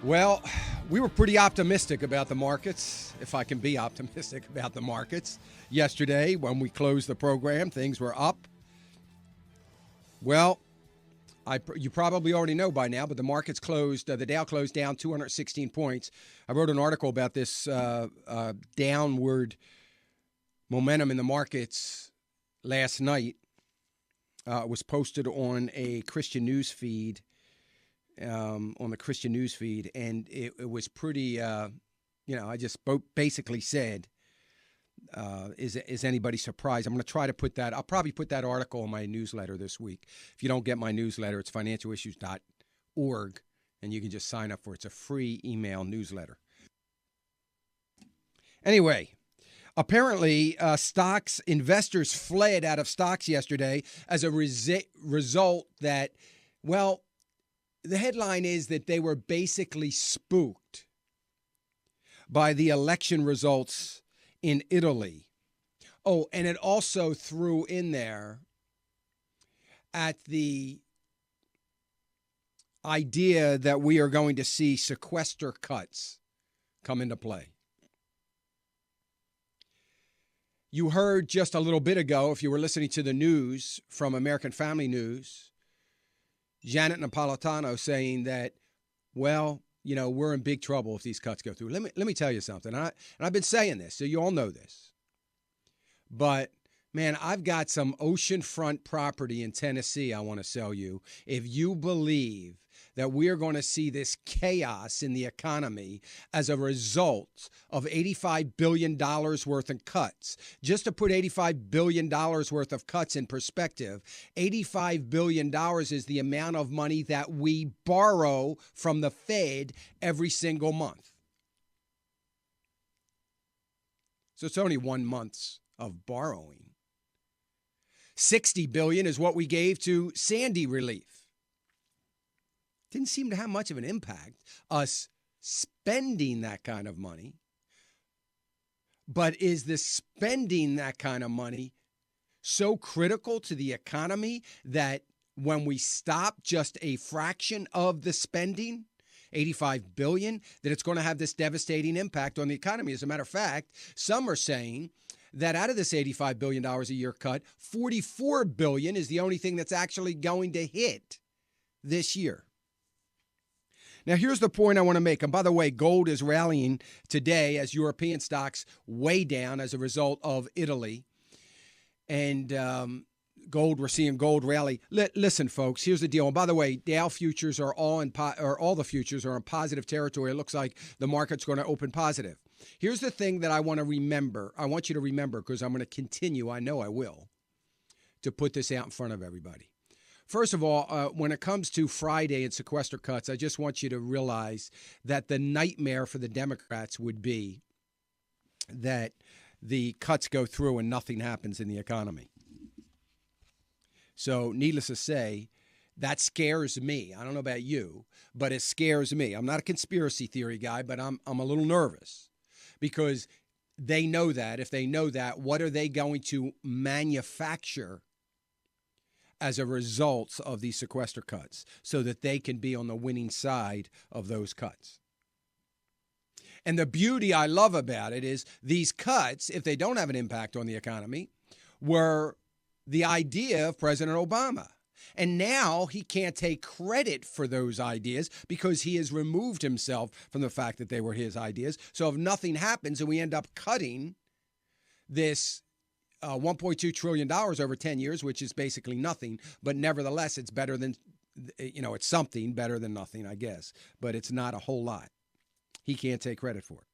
Well, we were pretty optimistic about the markets, if I can be optimistic about the markets. Yesterday, when we closed the program, things were up. Well, you probably already know by now, but the markets closed, the Dow closed down 216 points. I wrote an article about this downward momentum in the markets last night. It was posted on a Christian news feed. On the Christian news feed, and it was pretty, I just basically said, is anybody surprised? I'm going to try to put that, I'll probably put that article in my newsletter this week. If you don't get my newsletter, it's financialissues.org, and you can just sign up for it. It's a free email newsletter. Anyway, apparently investors fled out of stocks yesterday as a result that, well, the headline is that they were basically spooked by the election results in Italy. Oh, and it also threw in there at the idea that we are going to see sequester cuts come into play. You heard just a little bit ago, if you were listening to the news from American Family News, Janet Napolitano saying that, well, we're in big trouble if these cuts go through. Let me tell you something. And I've been saying this, so you all know this. But, man, I've got some oceanfront property in Tennessee I want to sell you. If you believe that we are going to see this chaos in the economy as a result of $85 billion worth of cuts. Just to put $85 billion worth of cuts in perspective, $85 billion is the amount of money that we borrow from the Fed every single month. So it's only 1 month of borrowing. $60 billion is what we gave to Sandy relief. Didn't seem to have much of an impact, us spending that kind of money. But is the spending that kind of money so critical to the economy that when we stop just a fraction of the spending, $85 billion, that it's going to have this devastating impact on the economy? As a matter of fact, some are saying that out of this $85 billion a year cut, $44 billion is the only thing that's actually going to hit this year. Now, here's the point I want to make. And by the way, gold is rallying today as European stocks way down as a result of Italy. And we're seeing gold rally. Listen, folks, here's the deal. And by the way, Dow futures are all the futures are in positive territory. It looks like the market's going to open positive. Here's the thing that I want to remember. I want you to remember, because I'm going to continue, I know I will, to put this out in front of everybody. First of all, when it comes to Friday and sequester cuts, I just want you to realize that the nightmare for the Democrats would be that the cuts go through and nothing happens in the economy. So needless to say, that scares me. I don't know about you, but it scares me. I'm not a conspiracy theory guy, but I'm a little nervous because they know that. If they know that, what are they going to manufacture as a result of these sequester cuts so that they can be on the winning side of those cuts? And the beauty I love about it is these cuts, if they don't have an impact on the economy, were the idea of President Obama. And now he can't take credit for those ideas because he has removed himself from the fact that they were his ideas. So if nothing happens and we end up cutting this $1.2 trillion over 10 years, which is basically nothing, but nevertheless, it's better than, it's something better than nothing, I guess, but it's not a whole lot. He can't take credit for it.